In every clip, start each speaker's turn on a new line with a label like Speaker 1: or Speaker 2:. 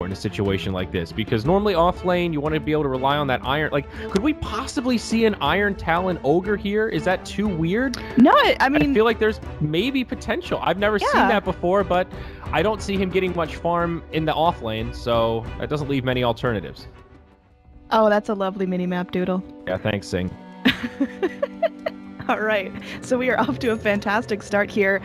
Speaker 1: in a situation like this, because normally off lane you want to be able to rely on that iron. Like, could we possibly see an Iron Talon Ogre here? Is that too weird?
Speaker 2: No, I mean,
Speaker 1: I feel like there's maybe potential. I've never seen that before, but I don't see him getting much farm in the off lane, so that doesn't leave many alternatives.
Speaker 2: Oh, that's a lovely mini-map, Doodle.
Speaker 1: Yeah, thanks, Sing.
Speaker 2: All right, so we are off to a fantastic start here.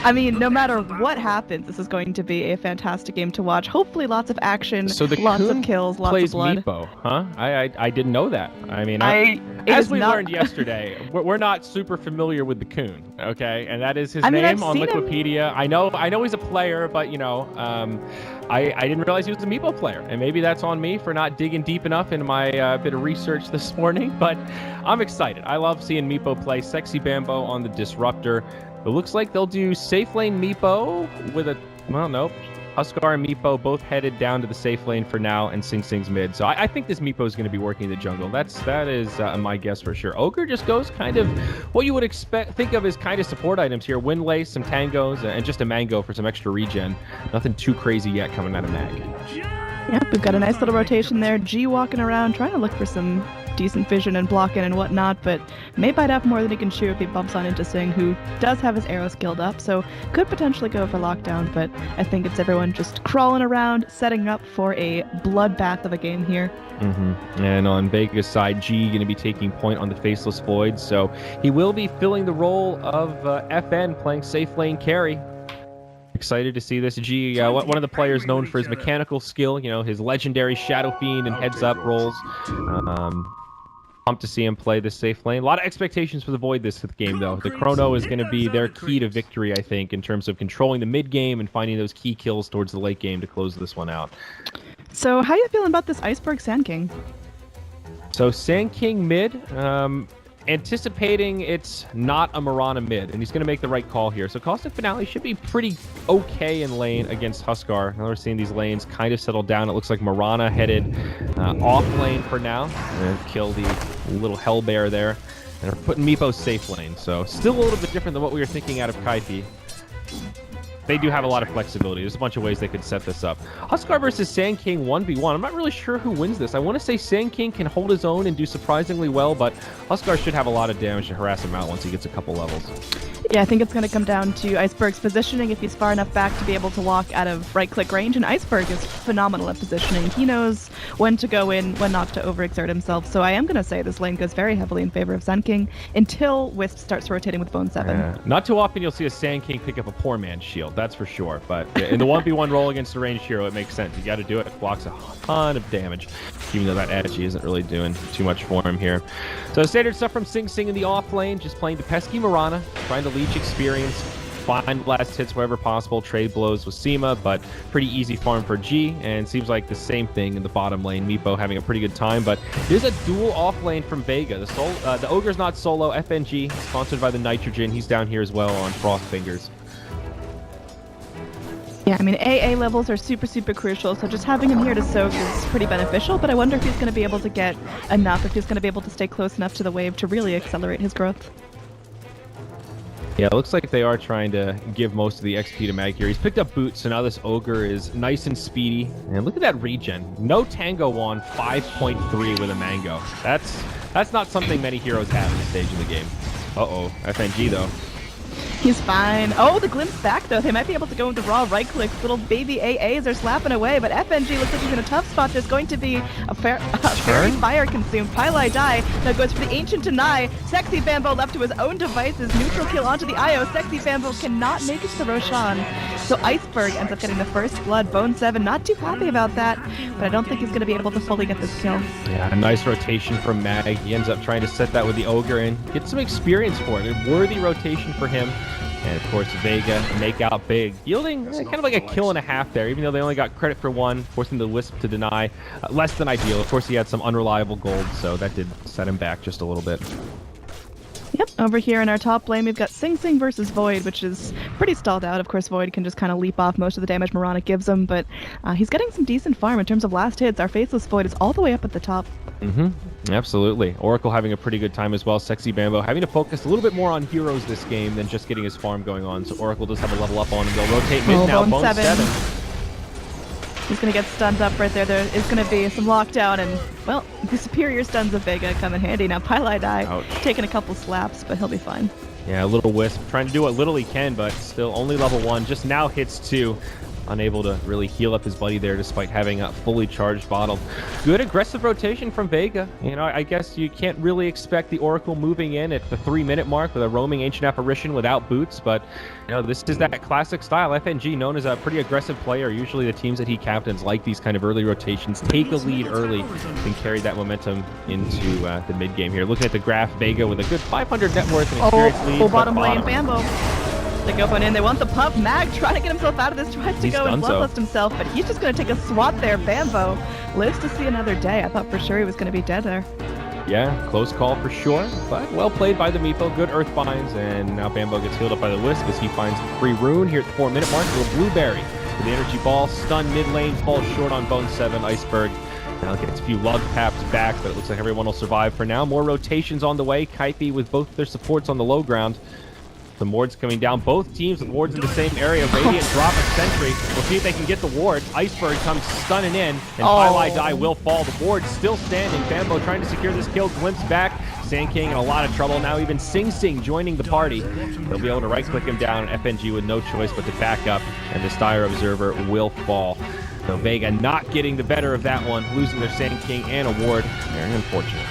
Speaker 2: I mean, no matter what happens, this is going to be a fantastic game to watch. Hopefully lots of action,
Speaker 1: so the
Speaker 2: lots
Speaker 1: Coon
Speaker 2: of kills, lots
Speaker 1: plays
Speaker 2: of blood.
Speaker 1: Meepo, huh? I didn't know that. I mean,
Speaker 2: as
Speaker 1: we learned yesterday, we're not super familiar with the Coon, okay? And that is his name
Speaker 2: I've
Speaker 1: on
Speaker 2: seen
Speaker 1: Wikipedia. I know he's a player, but, you know, I didn't realize he was a Meepo player. And maybe that's on me for not digging deep enough into my bit of research this morning. But I'm excited. I love seeing Meepo play Sexy Bambo on the Disruptor. It looks like they'll do safe lane Meepo with a... Well, nope. Huskar and Meepo both headed down to the safe lane for now, and Sing Sing's mid. So I think this Meepo is going to be working in the jungle. That is my guess for sure. Ogre just goes kind of what you would think of as kind of support items here. Wind Lace, some tangos, and just a mango for some extra regen. Nothing too crazy yet coming out of Mag.
Speaker 2: Yep, we've got a nice little rotation there. G walking around, trying to look for some decent vision and blocking and whatnot, but may bite off more than he can chew if he bumps on into Sing, who does have his arrow skilled up, so could potentially go for lockdown, but I think it's everyone just crawling around, setting up for a bloodbath of a game here.
Speaker 1: And on Vega's side, G going to be taking point on the Faceless Void, so he will be filling the role of FN, playing safe lane carry. Excited to see this. G, one of the players known for his mechanical skill, you know, his legendary Shadow Fiend and heads-up rolls. Pumped to see him play this safe lane. A lot of expectations for the Void this game, though. The Chrono is going to be their key to victory, I think, in terms of controlling the mid-game and finding those key kills towards the late game to close this one out.
Speaker 2: So how are you feeling about this Iceberg Sand King?
Speaker 1: So Sand King mid, anticipating it's not a Mirana mid, and he's going to make the right call here. So Caustic Finale should be pretty okay in lane against Huskar. Now we're seeing these lanes kind of settle down. It looks like Mirana headed off lane for now. And kill the little hell bear there. And we're putting Meepo safe lane. So still a little bit different than what we were thinking out of Kaipi. They do have a lot of flexibility. There's a bunch of ways they could set this up. Huskar versus Sand King 1v1. I'm not really sure who wins this. I want to say Sand King can hold his own and do surprisingly well, but Huskar should have a lot of damage to harass him out once he gets a couple levels.
Speaker 2: Yeah, I think it's going to come down to Iceberg's positioning if he's far enough back to be able to walk out of right-click range, and Iceberg is phenomenal at positioning. He knows when to go in, when not to overexert himself, so I am going to say this lane goes very heavily in favor of Sand King until Wisp starts rotating with Bone 7.
Speaker 1: Not too often you'll see a Sand King pick up a poor man's shield, that's for sure, but in the 1v1 roll against a ranged hero, it makes sense. You got to do it. It blocks a ton of damage, even though that Agi isn't really doing too much for him here. So standard stuff from Sing Sing in the off lane, just playing the pesky Mirana, trying to leech experience, find last hits wherever possible, trade blows with Seema, but pretty easy farm for G, and seems like the same thing in the bottom lane. Meepo having a pretty good time, but there's a dual off lane from Vega. The Ogre's not solo. FNG, sponsored by the Nitrogen. He's down here as well on Frost Fingers.
Speaker 2: Yeah, I mean, AA levels are super, super crucial, so just having him here to soak is pretty beneficial, but I wonder if he's going to be able to get enough, if he's going to be able to stay close enough to the wave to really accelerate his growth.
Speaker 1: Yeah, it looks like they are trying to give most of the XP to Mag here. He's picked up boots, so now this Ogre is nice and speedy. And look at that regen. No Tango on 5.3 with a Mango. That's not something many heroes have at this stage of the game. Uh-oh, FNG though.
Speaker 2: He's fine. Oh, the glimpse back, though. They might be able to go with the raw right clicks. Little baby AAs are slapping away, but FNG looks like he's in a tough spot. There's going to be a fairy fire consumed. Pylai die. Now goes for the Ancient Deny. Sexy Bambo left to his own devices. Neutral kill onto the IO. Sexy Bambo cannot make it to the Roshan. So Iceberg ends up getting the first blood. Bone 7 not too happy about that, but I don't think he's going to be able to fully get this kill.
Speaker 1: Yeah, a nice rotation from Mag. He ends up trying to set that with the Ogre and get some experience for it. A worthy rotation for him. And of course, Vega make out big, yielding kind of like a kill and a half there, even though they only got credit for one, forcing the Wisp to deny. Less than ideal. Of course, he had some unreliable gold, so that did set him back just a little bit.
Speaker 2: Yep, over here in our top lane, we've got Sing Sing versus Void, which is pretty stalled out. Of course, Void can just kind of leap off most of the damage Mirana gives him, but he's getting some decent farm in terms of last hits. Our Faceless Void is all the way up at the top.
Speaker 1: Absolutely. Oracle having a pretty good time as well. Sexy Bambo having to focus a little bit more on heroes this game than just getting his farm going on. So Oracle does have a level up on him. They'll rotate mid now.
Speaker 2: Bone 7. He's going to get stunned up right there. There is going to be some lockdown, and, well, the superior stuns of Vega come in handy. Now, Pylai taking a couple slaps, but he'll be fine.
Speaker 1: Yeah, a little Wisp, trying to do what little he can, but still only level 1. Just now hits 2. Unable to really heal up his buddy there despite having a fully charged bottle. Good aggressive rotation from Vega. You know, I guess you can't really expect the Oracle moving in at the 3-minute mark with a roaming Ancient Apparition without boots, but you know, this is that classic style. FNG, known as a pretty aggressive player. Usually the teams that he captains like these kind of early rotations, take a lead early, and carry that momentum into the mid game here. Looking at the graph, Vega with a good 500 net worth and experience lead.
Speaker 2: Oh, bottom lane, Bambo. They're going in. They want the pup. Mag trying to get himself out of this. Tries to go and bloodlust himself, but he's just going to take a swat there. Bambo lives to see another day. I thought for sure he was going to be dead there.
Speaker 1: Yeah, close call for sure, but well played by the Meepo. Good earth binds, and now Bambo gets healed up by the Wisp as he finds free rune here at the 4-minute mark. Little Blueberry with the energy ball. Stun mid lane, falls short on Bone 7. Iceberg now gets a few lug taps back, but it looks like everyone will survive for now. More rotations on the way. Kaipi with both their supports on the low ground. Some wards coming down. Both teams with wards in the same area. Radiant drop a sentry. We'll see if they can get the ward. Iceberg comes stunning in, and Pylai Die will fall. The ward still standing. Bambo trying to secure this kill. Glimpse back. Sand King in a lot of trouble. Now even Sing Sing joining the party. They'll be able to right-click him down. FNG with no choice but to back up, and this Dire Observer will fall. So Vega not getting the better of that one, losing their Sand King and a ward. Very unfortunate.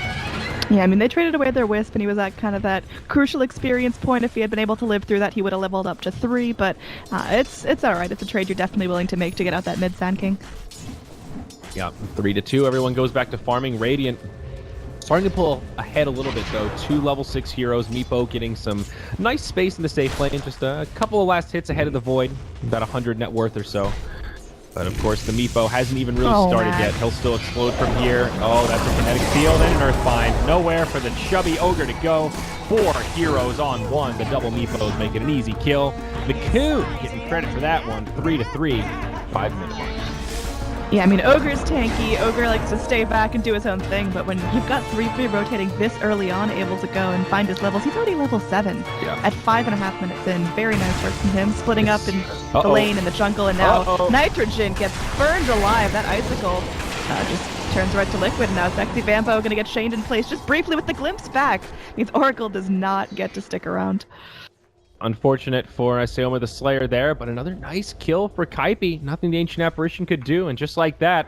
Speaker 2: Yeah, I mean, they traded away their Wisp, and he was at kind of that crucial experience point. If he had been able to live through that, he would have leveled up to 3, but it's all right. It's a trade you're definitely willing to make to get out that mid Sand King.
Speaker 1: Yeah, 3-2. Everyone goes back to farming. Radiant starting to pull ahead a little bit, though. 2 level 6 heroes. Meepo getting some nice space in the safe lane. Just a couple of last hits ahead of the Void. About 100 net worth or so. But of course, the Meepo hasn't even really started yet. He'll still explode from here. Oh, that's a kinetic field and an Earthbind. Nowhere for the chubby ogre to go. 4 heroes on 1. The double Meepos make it an easy kill. The Coon getting credit for that one. 3-3. 5-minute mark.
Speaker 2: Yeah, I mean, Ogre's tanky. Ogre likes to stay back and do his own thing, but when you've got 3-3 rotating this early on, able to go and find his levels, he's already level 7 at 5.5 minutes in. Very nice work from him, splitting up in the lane and the jungle, and now Nitrogen gets burned alive. That icicle just turns right to liquid, and now Sexy Bambo going to get chained in place just briefly with the glimpse back. Means Oracle does not get to stick around.
Speaker 1: Unfortunate for Seoma the Slayer there, but another nice kill for Kaipi. Nothing the Ancient Apparition could do, and just like that,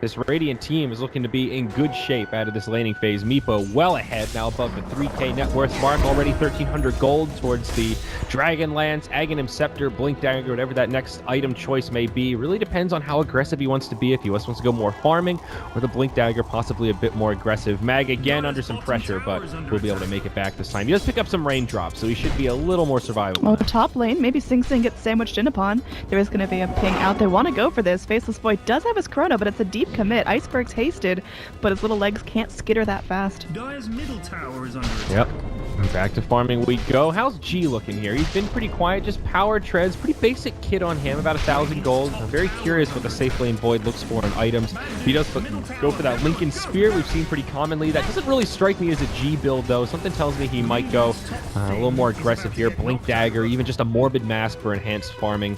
Speaker 1: this Radiant team is looking to be in good shape out of this laning phase. Meepo well ahead, now above the 3k net worth mark, already 1,300 gold towards the Dragon Lance, Aghanim Scepter, Blink Dagger, whatever that next item choice may be. Really depends on how aggressive he wants to be, if he wants to go more farming, or the Blink Dagger possibly a bit more aggressive. Mag again under some pressure, but we'll be able to make it back this time. He does pick up some raindrops, so he should be a little more survivable.
Speaker 2: Well, top lane, maybe Sing Sing gets sandwiched in upon. There is going to be a ping out. They want to go for this. Faceless Void does have his chrono, but it's a deep commit. Iceberg's hasted, but his little legs can't skitter that fast.
Speaker 3: Dire's middle tower is under attack.
Speaker 1: Yep. And back to farming we go. How's G looking here? He's been pretty quiet, just power treads. Pretty basic kit on him, about 1,000 gold. I'm very curious what the safe lane Void looks for in items. He does go for that Lincoln Spear we've seen pretty commonly. That doesn't really strike me as a G build, though. Something tells me he might go a little more aggressive here. Blink Dagger, even just a Morbid Mask for enhanced farming.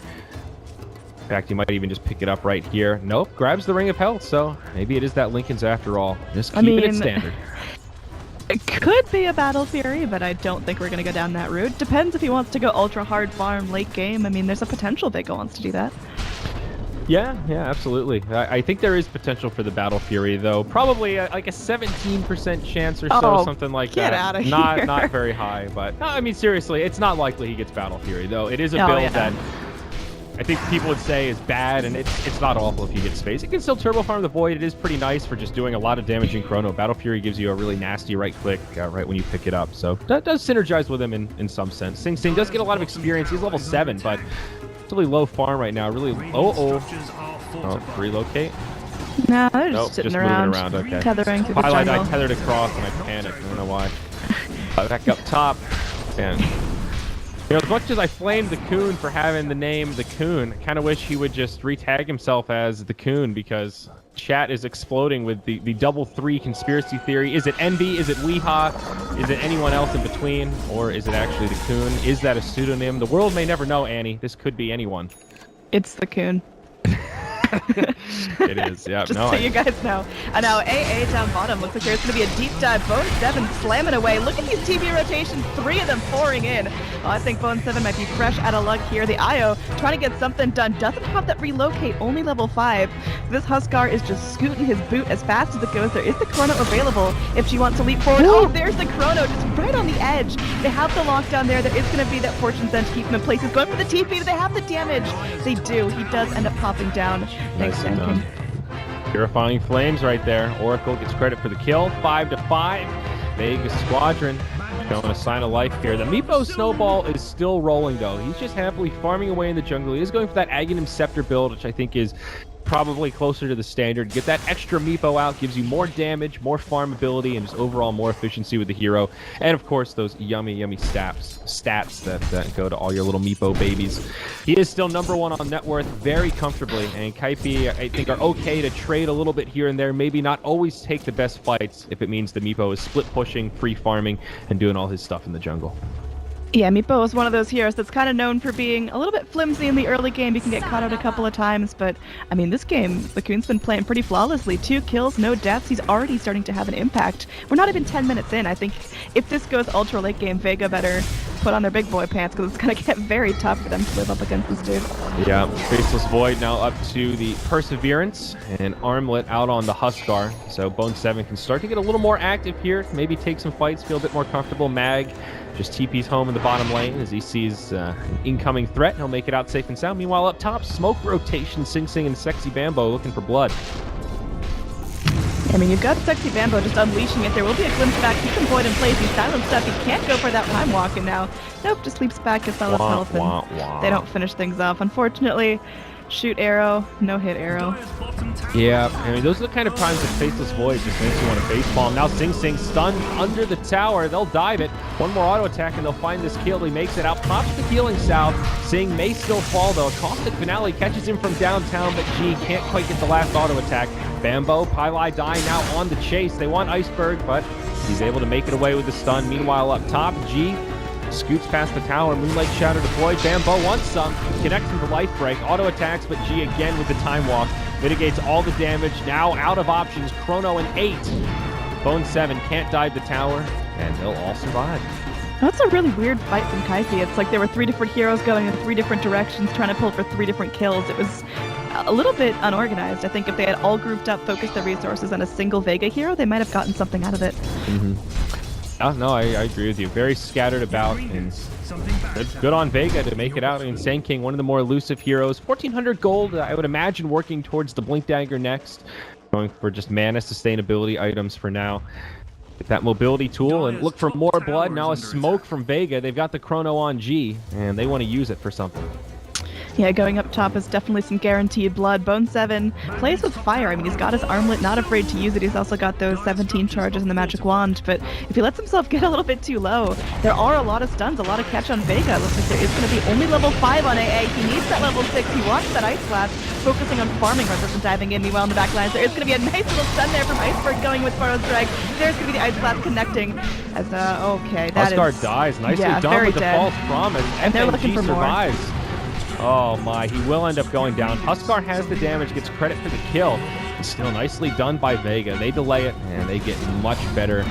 Speaker 1: In fact, he might even just pick it up right here. Nope, grabs the Ring of Health, so maybe it is that Lincoln's after all. Just keeping it standard.
Speaker 2: It could be a Battle Fury, but I don't think we're going to go down that route. Depends if he wants to go ultra hard farm late game. I mean, there's a potential Vega wants to do that.
Speaker 1: Yeah, absolutely. I think there is potential for the Battle Fury, though. Probably like a 17% chance or so, something like that.
Speaker 2: Get out of here.
Speaker 1: Not very high, but no, I mean, seriously, it's not likely he gets Battle Fury, though. It is a build that I think people would say is bad, and it's not awful if you get space. It can still turbo farm the Void. It is pretty nice for just doing a lot of damage in chrono. Battle Fury gives you a really nasty right click right when you pick it up, so that does synergize with him in some sense. Sing Sing does get a lot of experience. He's level 7, but it's really low farm right now. Really relocate.
Speaker 2: No, they're just sitting around.
Speaker 1: Moving around. Okay.
Speaker 2: Tethering through the jungle.
Speaker 1: I tethered across and I panicked. I don't know why. Back up top, and you know, as much as I flamed the Coon for having the name the Coon, I kind of wish he would just retag himself as the Coon, because chat is exploding with the double 3 conspiracy theory. Is it Envy? Is it Weehaw? Is it anyone else in between? Or is it actually the Coon? Is that a pseudonym? The world may never know, Annie. This could be anyone.
Speaker 2: It's the Coon.
Speaker 1: It is, yeah.
Speaker 2: Just
Speaker 1: No,
Speaker 2: so you guys know. And now AA down bottom. Looks like there's going to be a deep dive. Bone 7 slamming away. Look at these TP rotations. 3 of them pouring in. Oh, I think Bone 7 might be fresh out of luck here. The IO trying to get something done. Doesn't have that relocate. Only level 5. This Huskar is just scooting his boot as fast as it goes. There is the chrono available if she wants to leap forward. Oh, there's the chrono just right on the edge. They have the lockdown there. There is going to be that fortune send to keep him in place. He's going for the TP. Do they have the damage? They do. He does end up popping down. Thanks,
Speaker 1: Nicely
Speaker 2: Sand King.
Speaker 1: Purifying Flames right there. Oracle gets credit for the kill. 5-5. Vega Squadron showing a sign of life here. The Meepo Snowball is still rolling, though. He's just happily farming away in the jungle. He is going for that Aghanim Scepter build, which I think is probably closer to the standard. Get that extra Meepo out, gives you more damage, more farm ability, and just overall more efficiency with the hero. And of course, those yummy stats that go to all your little Meepo babies. He is still #1 on net worth very comfortably, and Kaipi, I think, are okay to trade a little bit here and there, maybe not always take the best fights if it means the Meepo is split pushing, free farming, and doing all his stuff in the jungle.
Speaker 2: Yeah, Meepo is one of those heroes that's kind of known for being a little bit flimsy in the early game. You can get caught out a couple of times, but I mean, this game, Lacoon's been playing pretty flawlessly. 2 kills, no deaths. He's already starting to have an impact. We're not even 10 minutes in. I think if this goes ultra late game, Vega better put on their big boy pants because it's going to get very tough for them to live up against this dude.
Speaker 1: Yeah, Faceless Void now up to the Perseverance, and Armlet out on the Huskar. So Bone 7 can start to get a little more active here, maybe take some fights, feel a bit more comfortable. Mag just TP's home in the bottom lane as he sees an incoming threat. He'll make it out safe and sound. Meanwhile, up top, smoke rotation, Sing Sing and Sexy Bambo looking for blood.
Speaker 2: I mean, you've got Sexy Bambo just unleashing it. There will be a glimpse back. He can Void in place. He's silenced up. He can't go for that time walk, and now, nope, just leaps back, gets all his health, and they don't finish things off. Unfortunately, shoot arrow, no hit arrow.
Speaker 1: Yeah, I mean, those are the kind of times that Faceless Void just makes you want to facepalm. Now Sing Sing stunned under the tower. They'll dive it. One more auto attack, and they'll find this kill. He makes it out, pops the healing salve. Sing may still fall, though. Caustic Finale catches him from downtown, but G can't quite get the last auto attack. Bambo, Pylai Die now on the chase. They want Iceberg, but he's able to make it away with the stun. Meanwhile, up top, G scoots past the tower. Moonlight Shadow deployed. Bambo wants some. Connects him to Life Break. Auto attacks, but G again with the time walk. Mitigates all the damage. Now out of options. Chrono and 8. Bone 7 can't dive the tower, and they'll all survive.
Speaker 2: That's a really weird fight from Kaipi. It's like there were 3 different heroes going in 3 different directions, trying to pull for 3 different kills. It was a little bit unorganized. I think if they had all grouped up, focused their resources on a single Vega hero, they might have gotten something out of it.
Speaker 1: Oh, no, I agree with you. Very scattered about, and good on Vega to make it out. I mean, Sand King, one of the more elusive heroes. 1,400 gold, I would imagine, working towards the Blink Dagger next. Going for just mana sustainability items for now. Get that mobility tool and look for more blood. Now a smoke from Vega. They've got the chrono on G, and they want to use it for something.
Speaker 2: Yeah, going up top is definitely some guaranteed blood. Bone 7 plays with fire. I mean, he's got his armlet, not afraid to use it. He's also got those 17 charges in the magic wand, but if he lets himself get a little bit too low, there are a lot of stuns, a lot of catch on Vega. Looks like there is going to be only level 5 on AA. He needs that level 6. He wants that Ice Blast, focusing on farming rather than diving in. Meanwhile, in the back lines, there is going to be a nice little stun there from Iceberg going with Pharaoh's Drag. There's going to be the Ice Blast connecting. As, okay, that
Speaker 1: Huskar
Speaker 2: is...
Speaker 1: dies. Nicely done with the false promise.
Speaker 2: And they're looking for
Speaker 1: survives. More. Oh my, he will end up going down. Huskar has the damage, gets credit for the kill. It's still nicely done by Vega. They delay it, and they get much better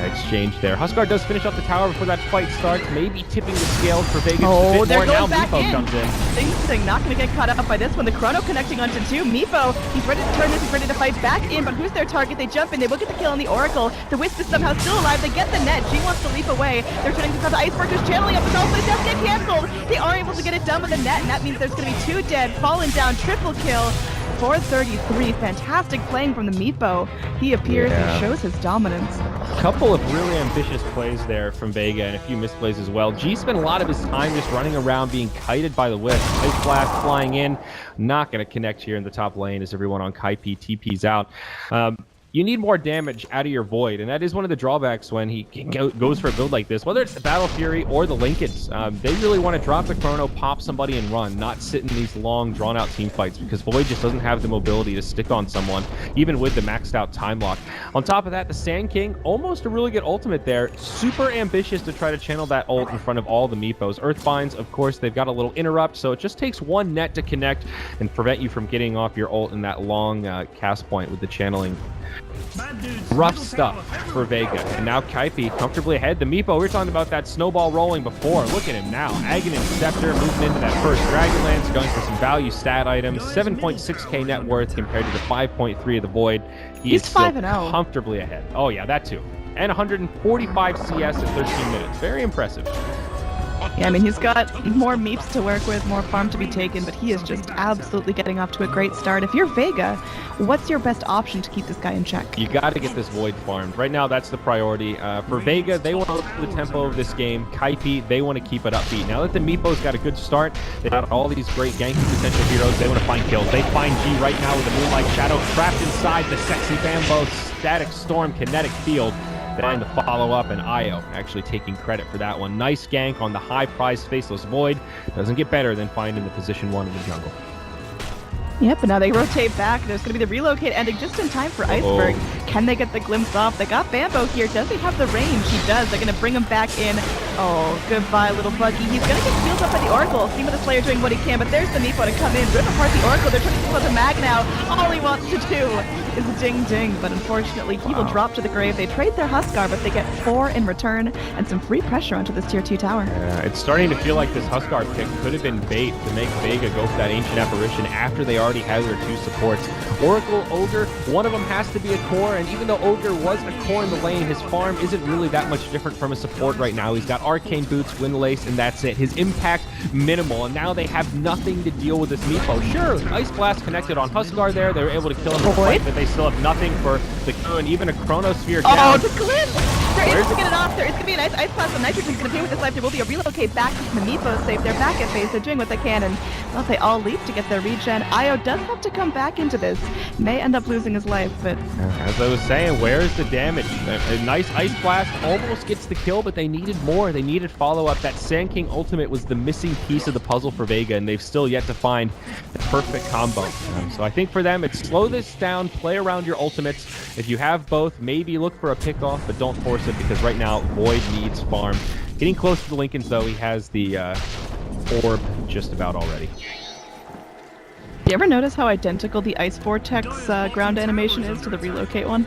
Speaker 1: exchange there. Huskar does finish off the tower before that fight starts, maybe tipping the scales for Vega.
Speaker 2: Oh, they're
Speaker 1: going
Speaker 2: now back
Speaker 1: Meepo
Speaker 2: in.
Speaker 1: Comes in.
Speaker 2: Sing Sing not going to get caught up by this one. The chrono connecting onto 2. Meepo, he's ready to turn this, he's ready to fight back in, but who's their target? They jump in, they will get the kill on the Oracle. The Wisp is somehow still alive. They get the net. G wants to leap away. They're turning to the Iceberg, who's channeling up the spell, but it does get canceled. They are able to get it done with the net, and that means there's going to be 2 dead, fallen down, triple kill. 433, fantastic playing from the Meepo. He appears and shows his dominance.
Speaker 1: A couple of really ambitious plays there from Vega and a few misplays as well. G spent a lot of his time just running around being kited by the Wisp. Ice Blast flying in, not going to connect here in the top lane as everyone on Kaipi TP's out. you need more damage out of your Void, and that is one of the drawbacks when he goes for a build like this. Whether it's the Battle Fury or the Lincolns, they really want to drop the Chrono, pop somebody, and run, not sit in these long, drawn-out team fights, because Void just doesn't have the mobility to stick on someone, even with the maxed-out time lock. On top of that, the Sand King, almost a really good ultimate there. Super ambitious to try to channel that ult in front of all the Meepos. Earthbinds, of course, they've got a little interrupt, so it just takes one net to connect and prevent you from getting off your ult in that long cast point with the channeling. Rough stuff for Vega. And now Kaipi comfortably ahead. The Meepo, we were talking about that snowball rolling before. Look at him now. Aghanim Scepter moving into that first Dragonlance, going for some value stat items. 7.6k net worth compared to the 5.3 of the Void. He's 5-0. Comfortably ahead. Oh yeah, that too. And 145 CS at 13 minutes. Very impressive.
Speaker 2: Yeah, I mean, he's got more meeps to work with, more farm to be taken, but he is just absolutely getting off to a great start. If you're Vega, what's your best option to keep this guy in check?
Speaker 1: You got to get this Void farmed. Right now, that's the priority. For Vega, they want to look at the tempo of this game. Kaipi, they want to keep it upbeat. Now that the Meepo's got a good start, they got all these great ganking potential heroes. They want to find kills. They find G right now with the Moonlight Shadow trapped inside the sexy Bambo Static Storm Kinetic Field. Trying to follow up, and Io actually taking credit for that one. Nice gank on the high-priced Faceless Void. Doesn't get better than finding the position 1 in the jungle.
Speaker 2: Yep, and now they rotate back. There's going to be the relocate ending just in time for Iceberg. Can they get the glimpse off? They got Bambo here. Does he have the range? He does. They're going to bring him back in. Oh, goodbye, little buggy. He's going to get healed up by the Oracle. Seema the Slayer doing what he can, but there's the Meepo to come in. Rip apart the Oracle. They're trying to kill the Mag now. All he wants to do is ding ding, but unfortunately he will drop to the grave. They trade their Huskar, but they get 4 in return and some free pressure onto this tier 2 tower.
Speaker 1: It's starting to feel like this Huskar pick could have been bait to make Vega go for that Ancient Apparition after they already had their 2 supports. Oracle, Ogre, one of them has to be a core, and even though Ogre was a core in the lane, his farm isn't really that much different from a support right now. He's got Arcane Boots, Windlace, and that's it. His impact minimal, and now they have nothing to deal with this Meepo. Sure, Ice Blast connected on Huskar there. They were able to kill him in the fight, but they still have nothing for the Q, and even a Chronosphere down.
Speaker 2: Oh, the glitch! There is to get it off. There is going to be a nice Ice Blast, but Nitrogen's going to pay with his life. There will be a relocate back to the Meepo safe. They're back at base. They're doing what they can, and well, they all leap to get their regen. Io does have to come back into this. May end up losing his life, but...
Speaker 1: As I was saying, where's the damage? A nice Ice Blast almost gets the kill, but they needed more. They needed follow-up. That Sand King ultimate was the missing piece of the puzzle for Vega, and they've still yet to find the perfect combo. So I think for them, it's slow this down, play around your ultimates. If you have both, maybe look for a pick-off, but don't force it, because right now, Void needs farm. Getting close to the Lincolns, though, he has the orb just about already.
Speaker 2: You ever notice how identical the Ice Vortex ground animation is to the relocate one?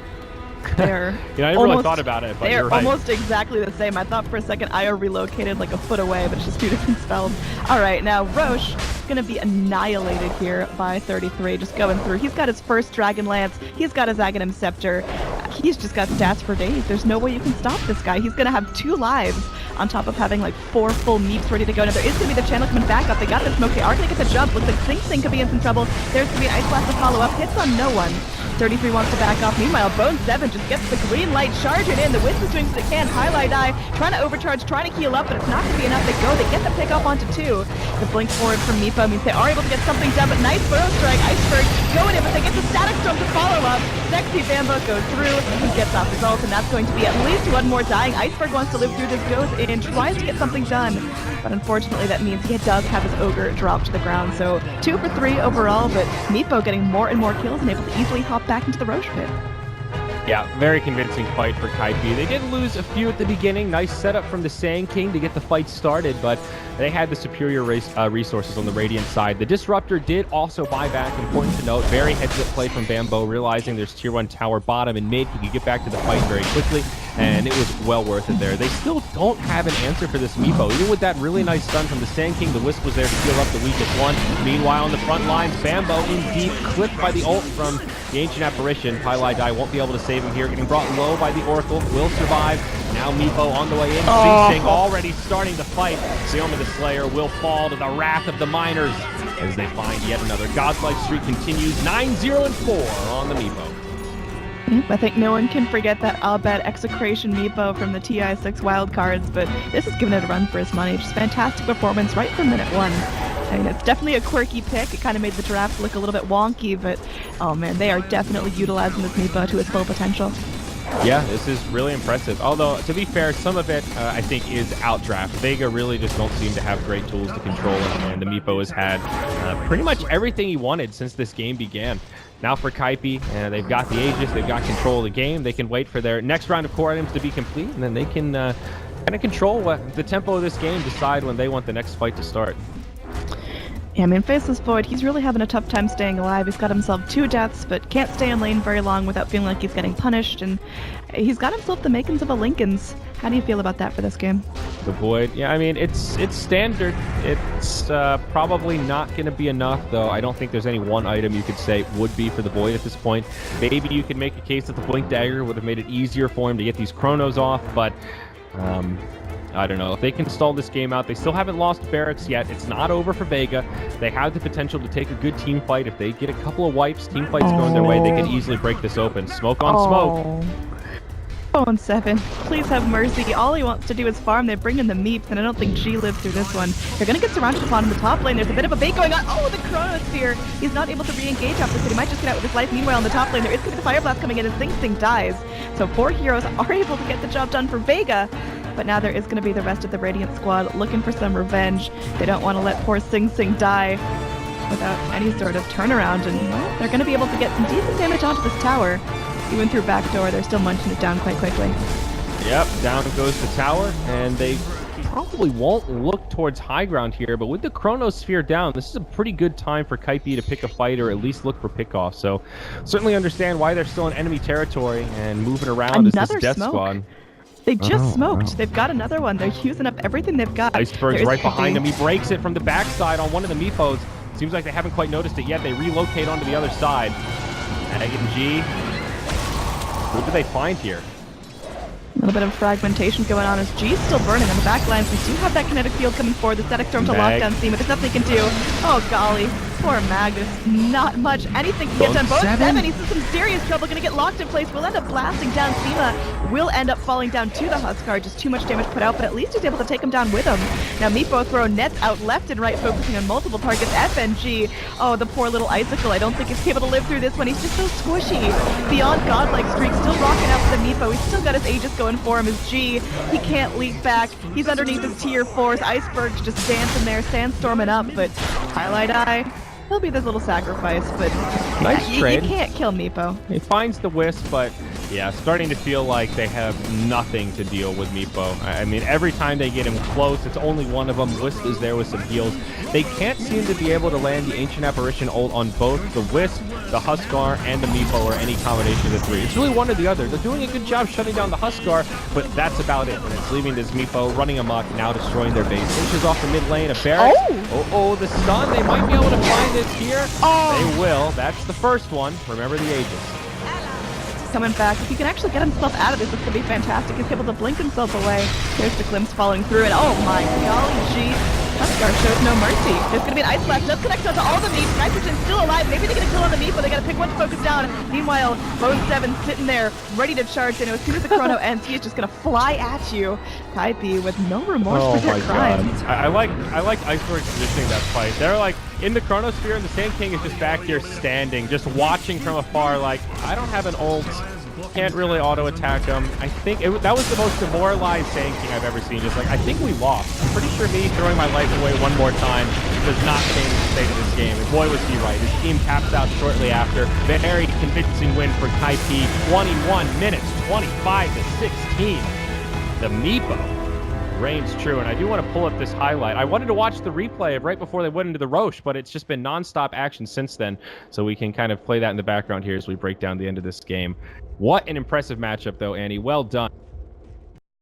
Speaker 2: They're
Speaker 1: I never really thought about it, but
Speaker 2: they're
Speaker 1: you're right.
Speaker 2: almost exactly the same. I thought for a second Io relocated like a foot away, but it's just 2 different spells. All right, now Roche is going to be annihilated here by 33, just going through. He's got his first Dragonlance. He's got his Aghanim Scepter. He's just got stats for days. There's no way you can stop this guy. He's going to have 2 lives on top of having like 4 full meeps ready to go. Now there is going to be the channel coming back up. They got this smoke. They are going to get the jump. Looks like Sing Sing could be in some trouble. There's going to be Ice Blast to follow up. Hits on no one. 33 wants to back off. Meanwhile, Bone 7 just gets the green light, charging in. The Wisp is doing what they can. Highlight Eye trying to overcharge, trying to heal up, but it's not going to be enough. They go. They get the pick off onto 2. The blink forward from Meepo means they are able to get something done, but nice Burrow Strike. Iceberg going in, but they get the Static Storm to follow up. Sexy Bambo goes through. He gets off his ult, and that's going to be at least 1 more dying. Iceberg wants to live through this, goes in, tries to get something done, but unfortunately that means he does have his Ogre drop to the ground. So 2 for 3 overall, but Meepo getting more and more kills and able to easily hop back into the Roche pit.
Speaker 1: Yeah, very convincing fight for Kaipi. They did lose a few at the beginning. Nice setup from the Sand King to get the fight started, but they had the superior resources on the Radiant side. The Disruptor did also buy back. Important to note, very heads-up play from Bambo, realizing there's tier 1 tower bottom and mid. He could get back to the fight very quickly, and it was well worth it there. They still don't have an answer for this Meepo. Even with that really nice stun from the Sand King, the Wisp was there to heal up the weakest one. Meanwhile, on the front lines, Bambo in deep, clipped by the ult from the Ancient Apparition. Pylai Dai won't be able to save him here. Getting brought low by the Oracle. Will survive. Now Meepo on the way in. Sing Sing already starting to fight. Seoma the Slayer will fall to the wrath of the miners as they find yet another godlike streak continues. 9-0-4 on the Meepo.
Speaker 2: I think no one can forget that Abed Execration Meepo from the TI6 wildcards, but this is giving it a run for his money. Just fantastic performance right from minute 1. I mean, it's definitely a quirky pick. It kind of made the draft look a little bit wonky, but oh man, they are definitely utilizing this Meepo to its full potential.
Speaker 1: Yeah, this is really impressive. Although, to be fair, some of it, I think, is outdraft. Vega really just don't seem to have great tools to control it, and the Meepo has had pretty much everything he wanted since this game began. Now for Kaipi, they've got the Aegis, they've got control of the game. They can wait for their next round of core items to be complete, and then they can kind of control the tempo of this game, decide when they want the next fight to start.
Speaker 2: Yeah, I mean, Faceless Void, he's really having a tough time staying alive. He's got himself 2 deaths, but can't stay in lane very long without feeling like he's getting punished, and he's got himself the makings of a Lincoln's. How do you feel about that for this game?
Speaker 1: The Void, yeah, I mean, it's standard. It's probably not going to be enough, though. I don't think there's any one item you could say would be for the Void at this point. Maybe you could make a case that the Blink Dagger would have made it easier for him to get these Chronos off, but I don't know. If they can stall this game out, they still haven't lost Barracks yet. It's not over for Vega. They have the potential to take a good team fight. If they get a couple of wipes, team fights going their way, they can easily break this open. Smoke on smoke.
Speaker 2: Oh, and 7. Please have mercy. All he wants to do is farm. They bring in the Meeps, and I don't think G lives through this one. They're going to get surrounded upon in the top lane. There's a bit of a bait going on. Oh, the Chronosphere. He's not able to re-engage after this. He might just get out with his life. Meanwhile, in the top lane, there is going to be the Fire Blast coming in, and Sing Sing dies. So 4 heroes are able to get the job done for Vega. But now there is going to be the rest of the Radiant squad looking for some revenge. They don't want to let poor Sing Sing die without any sort of turnaround. And well, they're going to be able to get some decent damage onto this tower. Even through backdoor, they're still munching it down quite quickly.
Speaker 1: Yep, down goes the tower, and they probably won't look towards high ground here, but with the Chronosphere down, this is a pretty good time for Kaipi to pick a fight or at least look for pickoff. So certainly understand why they're still in enemy territory and moving around as this death squad.
Speaker 2: They just smoked. They've got another one. They're using up everything they've got.
Speaker 1: Iceberg's right behind him. He breaks it from the backside on one of the Meepos. Seems like they haven't quite noticed it yet. They relocate onto the other side. Egg and G. What do they find here?
Speaker 2: A little bit of fragmentation going on as G's still burning on the back lines. We do have that kinetic field coming forward. The static storm to lock down Steam, but there's nothing he can do. Oh, golly. Poor Magnus. Not much. Anything can get done. Both 7. He's in some serious trouble. Going to get locked in place. We'll end up blasting down Seema. Will end up falling down to the Huskar. Just too much damage put out, but at least he's able to take him down with him. Now Meepo throwing nets out left and right, focusing on multiple targets. FNG. Oh, the poor little Icicle. I don't think he's able to live through this one. He's just so squishy. Beyond godlike streak. Still rocking out for the Meepo. He's still got his Aegis going for him as G. He can't leap back. He's underneath his tier 4s. Iceberg's just dancing there, sandstorming up, but Highlight Eye. He'll be this little sacrifice, but
Speaker 1: nice trade.
Speaker 2: You can't kill Meepo.
Speaker 1: He finds the Wisp, but yeah, starting to feel like they have nothing to deal with Meepo. I mean, every time they get him close, it's only one of them. Wisp is there with some heals. They can't seem to be able to land the Ancient Apparition ult on both the Wisp, the Huskar, and the Meepo, or any combination of the 3. It's really one or the other. They're doing a good job shutting down the Huskar, but that's about it. And it's leaving this Meepo running amok, now destroying their base. Inches off the mid lane, a Barracks. Oh, the stun. They might be able to find this here. They will. That's the first one. Remember the Aegis.
Speaker 2: Coming back. If he can actually get himself out of this, it's going to be fantastic. He's able to blink himself away. There's the glimpse following through, and oh my golly gee. Huskar shows no mercy. There's going to be an Ice Blast. Does connect onto all the Meeps. Nitrogen's still alive. Maybe they get a kill on the Meep, but they got to pick one to focus down. Meanwhile, Bone 7 sitting there, ready to charge. And as soon as the Chrono ends, he is just going to fly at you. Kaipi with no remorse for their crimes.
Speaker 1: I like Iceberg positioning that fight. They're like in the Chronosphere, and the Sand King is just back here standing, just watching from afar. Like, I don't have an ult. Can't really auto attack him. I think that was the most demoralized Sand King I've ever seen. Just like, I think we lost. I'm pretty sure me throwing my life away one more time does not change the state of this game. And boy, was he right. His team taps out shortly after. Very convincing win for Kaipi. 21 minutes, 25 to 16. The Meepo reigns true, and I do want to pull up this highlight. I wanted to watch the replay of right before they went into the Roche, but it's just been non-stop action since then, so we can kind of play that in the background here as we break down the end of this game. What an impressive matchup, though, Annie. Well done.